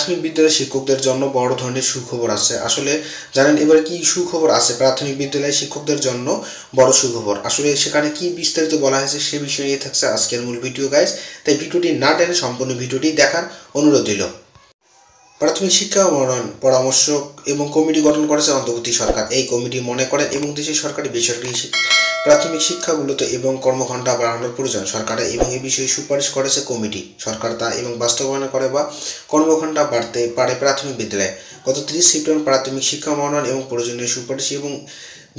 প্রাথমিক বিদ্যালয়ের শিক্ষকদের জন্য বড় ধরনের সুখবর আছে। আসলে জানেন এবারে কি সুখবর আছে প্রাথমিক বিদ্যালয়ের শিক্ষকদের জন্য? বড় সুখবর। আসলে সেখানে কি বিস্তারিত বলা হয়েছে সে বিষয়ে নিয়ে থাকছে আজকের মূল ভিডিও গাইস। তাই ভিডিওটি না টেনে সম্পূর্ণ ভিডিওটি দেখার অনুরোধ দিল। প্রাথমিক শিক্ষা উন্নয়ন পরামর্শক এবং কমিটি গঠন করেছে অন্তর্বর্তী সরকার। এই কমিটি মনে করেন এবং দেশের সরকারি বেসরকারি প্রাথমিক শিক্ষাগুলোতে এবং কর্মঘণ্টা বাড়ানোর প্রয়োজন সরকারের এবং এই বিষয়ে সুপারিশ করেছে কমিটি। সরকার তা এবং বাস্তবায়ন করে বা কর্মঘণ্টা বাড়তে পারে প্রাথমিক বিদ্যালয়ে। গত 30 সেপ্টেম্বর প্রাথমিক শিক্ষা উন্নয়ন এবং প্রয়োজনীয় সুপারিশ এবং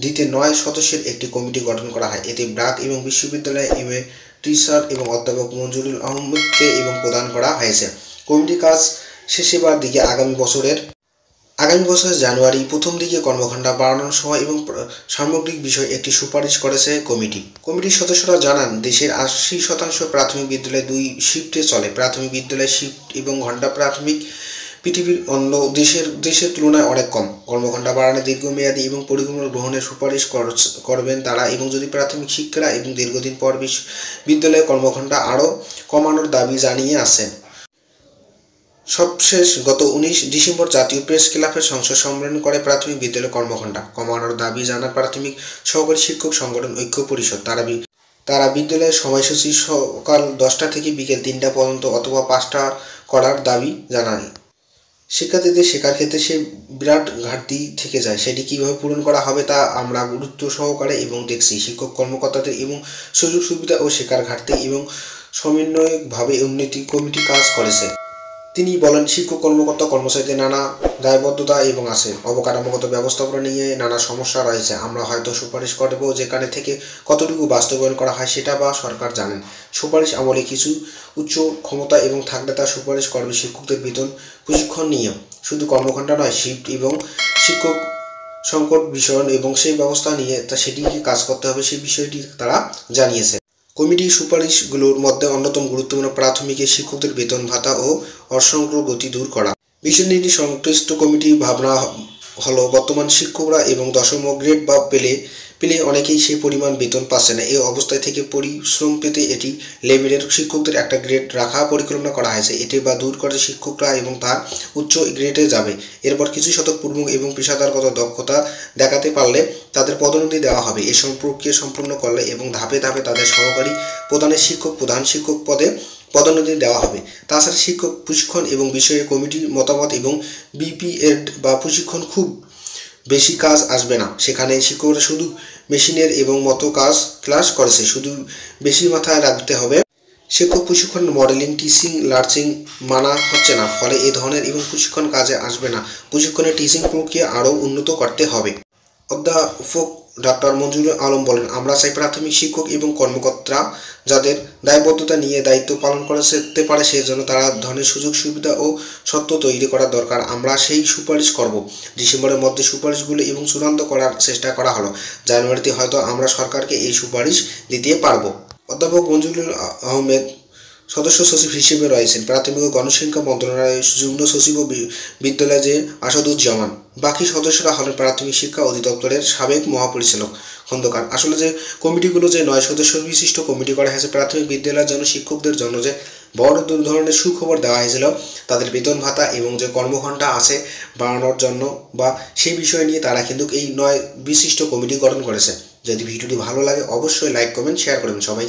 দিতে 9 সদস্যের একটি কমিটি গঠন করা হয়। এতে ব্র্যাক এবং বিশ্ববিদ্যালয়ে এমএ টিচার এবং অধ্যাপক মঞ্জুরুল আহমদকে এবং প্রদান করা হয়েছে। কমিটি কাজ শেষে বা দিকে আগামী বছরের জানুয়ারি প্রথম দিকে কর্মঘণ্টা বাড়ানোর সময় এবং সামগ্রিক বিষয়ে একটি সুপারিশ করেছে কমিটি। কমিটির সদস্যরা জানান দেশের 80% প্রাথমিক বিদ্যালয় 2 শিফটে চলে। প্রাথমিক বিদ্যালয় শিফট এবং ঘণ্টা প্রাথমিক পৃথিবীর অন্য দেশের তুলনায় অনেক কম। কর্মঘণ্টা বাড়ানো দীর্ঘমেয়াদী এবং পরিকল্পনা গ্রহণের সুপারিশ করবেন তারা এবং যদি প্রাথমিক শিক্ষারা এবং দীর্ঘদিন পর বিদ্যালয়ে কর্মঘণ্টা আরও কমানোর দাবি জানিয়ে আসেন। সবশেষ গত 19 ডিসেম্বর জাতীয় প্রেস ক্লাবের সংসদ সম্মেলন করে প্রাথমিক বিদ্যালয় কর্মঘণ্টা কমানোর দাবি জানান প্রাথমিক সহকারী শিক্ষক সংগঠন ঐক্য পরিষদ। তারা বিদ্যালয়ের সময়সূচি সকাল 10টা থেকে বিকেল 3টা পর্যন্ত অথবা 5টা করার দাবি জানায়। শিক্ষার্থীদের শেখার ক্ষেত্রে সে বিরাট ঘাটতি থেকে যায়, সেটি কীভাবে পূরণ করা হবে তা আমরা গুরুত্ব সহকারে এবং দেখছি। শিক্ষক কর্মকর্তাদের এবং সুযোগ সুবিধা ও শেখার ঘাটতি এবং সমন্বয়কভাবে উন্নতি কমিটি কাজ করেছে। তিনি বলেন শিক্ষক কর্মকর্তা কর্মচারীদের নানা দায়বদ্ধতা এবং আছে অবকাঠামোগত ব্যবস্থাপনা নিয়ে নানা সমস্যা রয়েছে। আমরা হয়তো সুপারিশ করব যেখানে থেকে কতটুকু বাস্তবায়ন করা হয় সেটা বা সরকার জানেন। সুপারিশ আমলে কিছু উচ্চ ক্ষমতা এবং থাকলে তা সুপারিশ করবে শিক্ষকদের বেতন প্রশিক্ষণ নিয়ে। শুধু কর্মঘণ্টা নয়, শিফট এবং শিক্ষক সংকট বিষয়ন এবং সেই ব্যবস্থা নিয়ে সেটিকে কাজ করতে হবে সেই বিষয়টি তারা জানিয়েছে। কমিটির সুপারিশগুলোর মধ্যে অন্যতম গুরুত্বপূর্ণ প্রাথমিকের শিক্ষকদের বেতন ভাতা ও অসঙ্গতি দূর করা। বিষয়টি সংশ্লিষ্ট কমিটির ভাবনা হলো বর্তমান শিক্ষকরা এবং 10ম গ্রেড বা পেলে অনেকেই সেই পরিমাণ বেতন পাচ্ছে না। এই অবস্থায় থেকে পরিশ্রম পেতে এটি লেভেলের শিক্ষকদের একটা গ্রেড রাখা পরিকল্পনা করা হয়েছে। এটি বা দূর করে শিক্ষকরা এবং তার উচ্চ গ্রেডে যাবে। এরপর কিছু শতক পূর্ব এবং পেশাদারগত দক্ষতা দেখাতে পারলে তাদের পদোন্নতি দেওয়া হবে। এই প্রক্রিয়া সম্পূর্ণ করলে এবং ধাপে ধাপে তাদের সহকারী প্রধান শিক্ষক পদে পদোন্নতি দেওয়া হবে। তাছাড়া শিক্ষক প্রশিক্ষণ এবং বিষয়ে কমিটির মতামত এবং বিপিএড বা প্রশিক্ষণ খুব বেশি কাজ আসবে না। সেখানে শিক্ষকরা শুধু মেশিনের এবং মতো ক্লাস করেছে, শুধু বেশি মাথায় রাখতে হবে। শিক্ষক প্রশিক্ষণ মডেলিং টিচিং লার্নিং মানা হচ্ছে না, ফলে এ ধরনের এবং প্রশিক্ষণ কাজে আসবে না। প্রশিক্ষণের টিচিং প্রক্রিয়া আরও উন্নত করতে হবে। অধ্যাপক ডক্টর মঞ্জুরুল আলম বলেন, আমরা চাই প্রাথমিক শিক্ষক এবং কর্মকর্তারা যাদের দায়বদ্ধতা নিয়ে দায়িত্ব পালন করতে পারে সেই জন্য তারা ধরনের সুযোগ সুবিধা ও সত্য তৈরি করা দরকার। আমরা সেই সুপারিশ করব। ডিসেম্বরের মধ্যে সুপারিশগুলো এবং চূড়ান্ত করার চেষ্টা করা হলো। জানুয়ারিতে হয়তো আমরা সরকারকে এই সুপারিশ দিতে পারব। অধ্যাপক মঞ্জুরুল আহমেদ সদস্য সচিব হিসেবে রয়েছেন। প্রাথমিক ও গণশিক্ষা মন্ত্রণালয়ের যুগ্ম সচিব ও বিদ্যালয় যে আসাদুজ্জামান। বাকি সদস্যরা হলেন প্রাথমিক শিক্ষা অধিদপ্তরের সাবেক মহাপরিচালক খন্দকার। আসলে যে কমিটিগুলো যে 9 সদস্য বিশিষ্ট কমিটি করা হয়েছে প্রাথমিক বিদ্যালয়ের জন্য শিক্ষকদের জন্য যে বড় ধরনের সুখবর দেওয়া হয়েছিল তাদের বেতন ভাতা এবং যে কর্মঘণ্টা আছে বাড়ানোর জন্য বা সেই বিষয় নিয়ে তারা কিন্তু এই 9 বিশিষ্ট কমিটি গঠন করেছে। যদি ভিডিওটি ভালো লাগে অবশ্যই লাইক কমেন্ট শেয়ার করবেন। সবাই